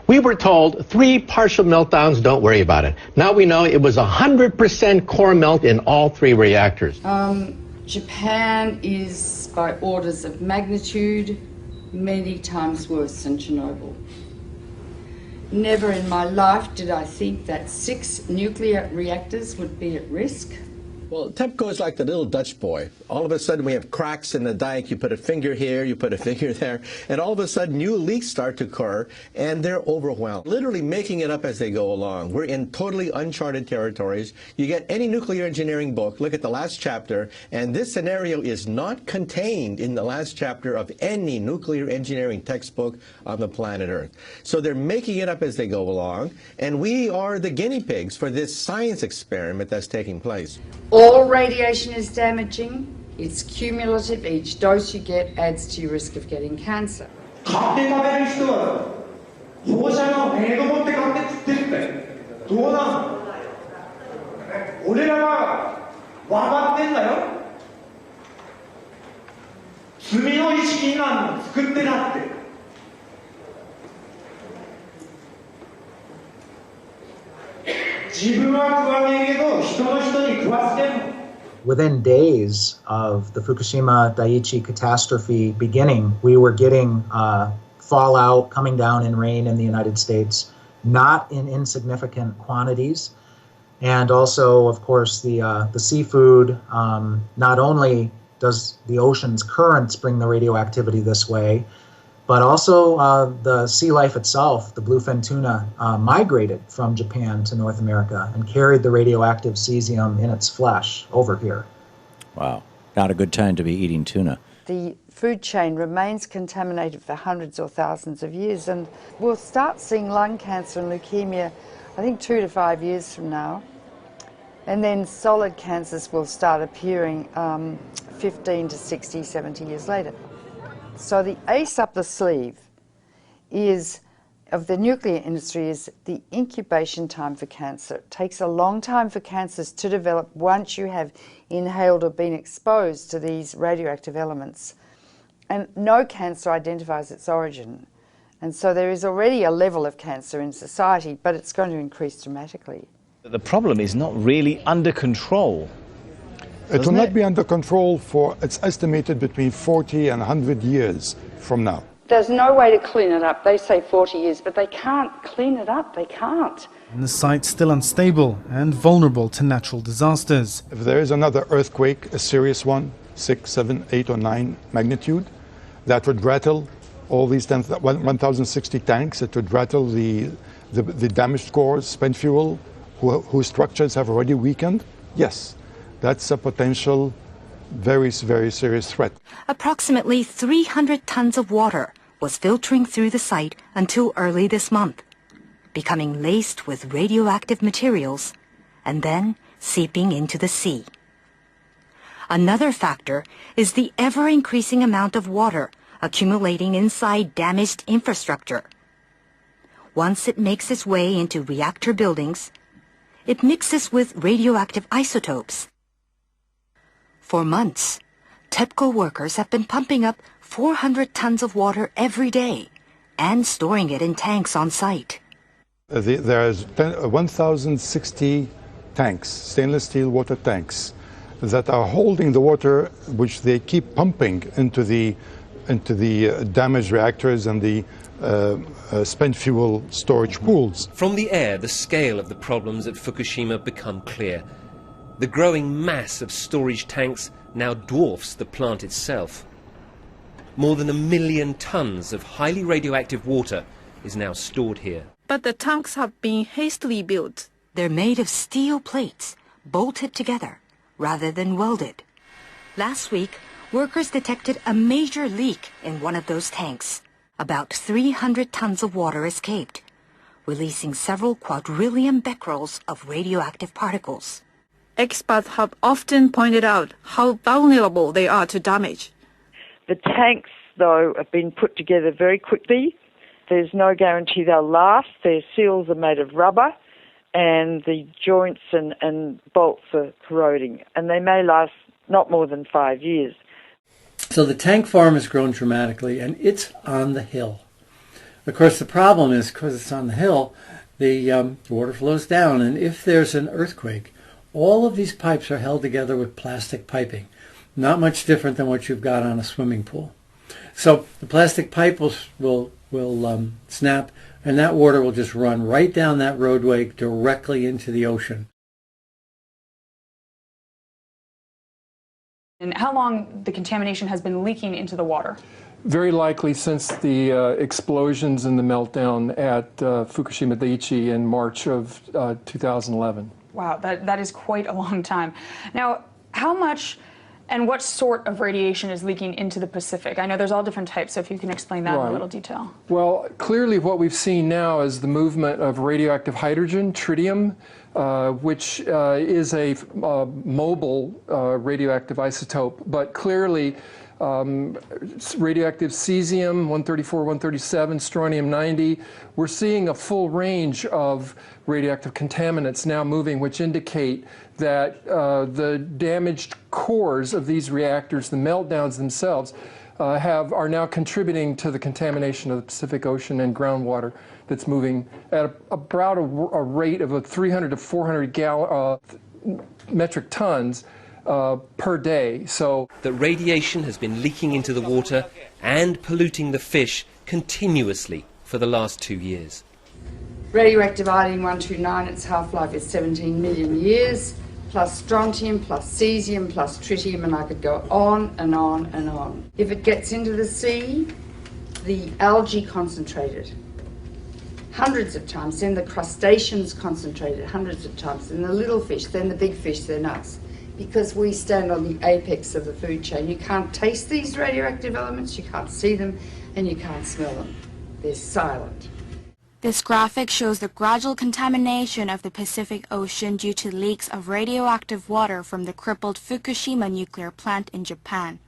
We were told 3 partial meltdowns, don't worry about it. Now we know it was 100% core melt in all 3 reactors. Japan is, by orders of magnitude, many times worse than Chernobyl. Never in my life did I think that 6 nuclear reactors would be at risk. Well, TEPCO is like the little Dutch boy. All of a sudden we have cracks in the dike. You put a finger here, you put a finger there, and all of a sudden new leaks start to occur, and they're overwhelmed. Literally making it up as they go along. We're in totally uncharted territories. You get any nuclear engineering book, look at the last chapter, and this scenario is not contained in the last chapter of any nuclear engineering textbook on the planet Earth. So they're making it up as they go along, and we are the guinea pigs for this science experiment that's taking place. All radiation is damaging. It's cumulative. Each dose you get adds to your risk of getting cancer. Within days of the Fukushima Daiichi catastrophe beginning, we were getting fallout coming down in rain in the United States, not in insignificant quantities. And also, of course, the seafood, not only does the ocean's currents bring the radioactivity this way, but also the sea life itself, the bluefin tuna, migrated from Japan to North America and carried the radioactive cesium in its flesh over here. Wow, not a good time to be eating tuna. The food chain remains contaminated for hundreds or thousands of years, and we'll start seeing lung cancer and leukemia, I think 2 to 5 years from now. And then solid cancers will start appearing 15 to 60, 70 years later. So the ace up the sleeve of the nuclear industry is the incubation time for cancer. It takes a long time for cancers to develop once you have inhaled or been exposed to these radioactive elements. And no cancer identifies its origin. And so there is already a level of cancer in society, but it's going to increase dramatically. The problem is not really under control. It will not be under control for, it's estimated, between 40 and 100 years from now. There's no way to clean it up. They say 40 years, but they can't clean it up. They can't. And the site's still unstable and vulnerable to natural disasters. If there is another earthquake, a serious one, 6, 7, 8 or 9 magnitude, that would rattle all these 1,060 tanks. It would rattle the damaged cores, spent fuel, whose structures have already weakened. Yes. That's a potential very, very serious threat. Approximately 300 tons of water was filtering through the site until early this month, becoming laced with radioactive materials and then seeping into the sea. Another factor is the ever-increasing amount of water accumulating inside damaged infrastructure. Once it makes its way into reactor buildings, it mixes with radioactive isotopes. For months, TEPCO workers have been pumping up 400 tons of water every day and storing it in tanks on site. There's 1,060 tanks, stainless steel water tanks, that are holding the water which they keep pumping into the damaged reactors and the spent fuel storage pools. From the air, the scale of the problems at Fukushima become clear. The growing mass of storage tanks now dwarfs the plant itself. More than 1 million tons of highly radioactive water is now stored here. But the tanks have been hastily built. They're made of steel plates, bolted together, rather than welded. Last week, workers detected a major leak in one of those tanks. About 300 tons of water escaped, releasing several quadrillion becquerels of radioactive particles. Experts have often pointed out how vulnerable they are to damage. The tanks, though, have been put together very quickly. There's no guarantee they'll last. Their seals are made of rubber, and the joints and bolts are corroding, and they may last not more than 5 years. So the tank farm has grown dramatically, and it's on the hill. Of course, the problem is, because it's on the hill, the water flows down, and if there's an earthquake, all of these pipes are held together with plastic piping, not much different than what you've got on a swimming pool. So the plastic pipe will snap, and that water will just run right down that roadway directly into the ocean. And how long the contamination has been leaking into the water? Very likely since the explosions and the meltdown at Fukushima Daiichi in March of 2011. Wow, that is quite a long time. Now, how much and what sort of radiation is leaking into the Pacific? I know there's all different types, so if you can explain that in a little detail. Well, clearly what we've seen now is the movement of radioactive hydrogen, tritium, which is a mobile radioactive isotope, but clearly radioactive cesium, 134, 137, strontium-90. We're seeing a full range of radioactive contaminants now moving, which indicate that the damaged cores of these reactors, the meltdowns themselves, are now contributing to the contamination of the Pacific Ocean and groundwater that's moving at about a rate of 300 to 400 metric tons per day. So that radiation has been leaking into the water and polluting the fish continuously for the last 2 years. Radioactive iodine-129, its half-life is 17 million years, plus strontium, plus cesium, plus tritium, and I could go on and on and on. If it gets into the sea, the algae concentrated hundreds of times, then the crustaceans concentrated hundreds of times, then the little fish, then the big fish, then us. Because we stand on the apex of the food chain. You can't taste these radioactive elements, you can't see them, and you can't smell them. They're silent. This graphic shows the gradual contamination of the Pacific Ocean due to leaks of radioactive water from the crippled Fukushima nuclear plant in Japan.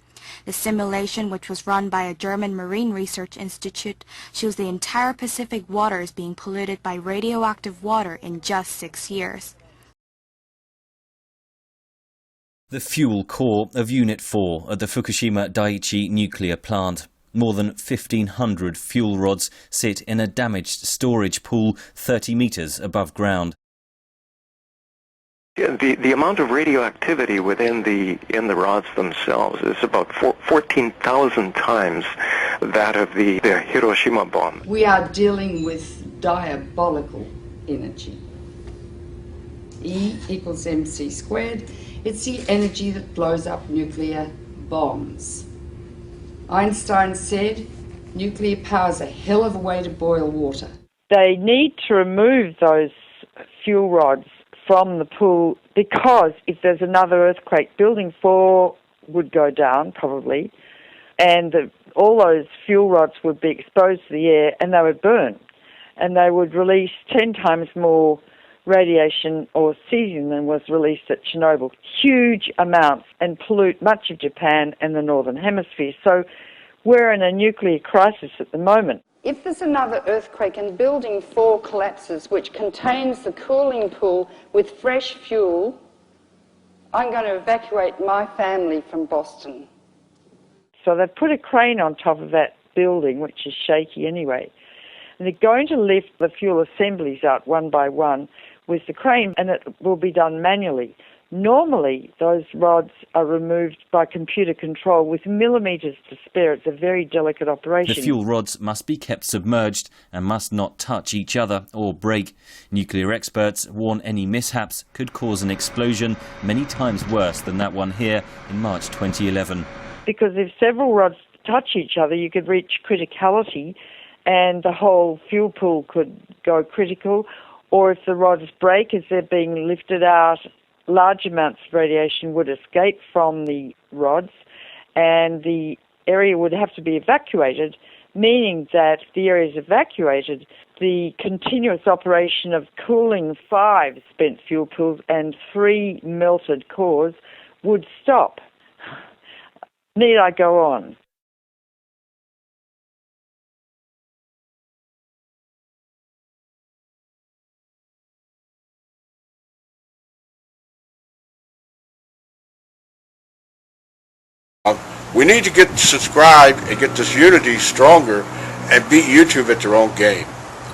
The simulation, which was run by a German Marine Research Institute, shows the entire Pacific waters being polluted by radioactive water in just 6 years. The fuel core of Unit 4 at the Fukushima Daiichi nuclear plant. More than 1,500 fuel rods sit in a damaged storage pool 30 metres above ground. The amount of radioactivity in the rods themselves is about 14,000 times that of the Hiroshima bomb. We are dealing with diabolical energy. E equals mc squared. It's the energy that blows up nuclear bombs. Einstein said, nuclear power's a hell of a way to boil water. They need to remove those fuel rods from the pool because if there's another earthquake, Building 4 would go down probably, and all those fuel rods would be exposed to the air and they would burn, and they would release 10 times more radiation or cesium than was released at Chernobyl, huge amounts, and pollute much of Japan and the Northern Hemisphere. So we're in a nuclear crisis at the moment. If there's another earthquake and Building 4 collapses, which contains the cooling pool with fresh fuel, I'm going to evacuate my family from Boston. So they've put a crane on top of that building, which is shaky anyway, and they're going to lift the fuel assemblies out one by one with the crane, and it will be done manually. Normally, those rods are removed by computer control with millimetres to spare. It's a very delicate operation. The fuel rods must be kept submerged and must not touch each other or break. Nuclear experts warn any mishaps could cause an explosion many times worse than that one here in March 2011. Because if several rods touch each other, you could reach criticality and the whole fuel pool could go critical. Or if the rods break as they're being lifted out, large amounts of radiation would escape from the rods and the area would have to be evacuated, meaning that if the area is evacuated, the continuous operation of cooling 5 spent fuel pools and 3 melted cores would stop. Need I go on? We need to get subscribed and get this unity stronger and beat YouTube at their own game.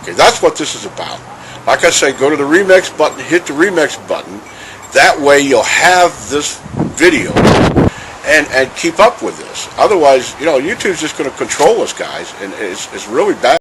Okay, that's what this is about. Like I say, go to the remix button, hit the remix button. That way you'll have this video and keep up with this. Otherwise, you know, YouTube's just going to control us, guys, and it's really bad.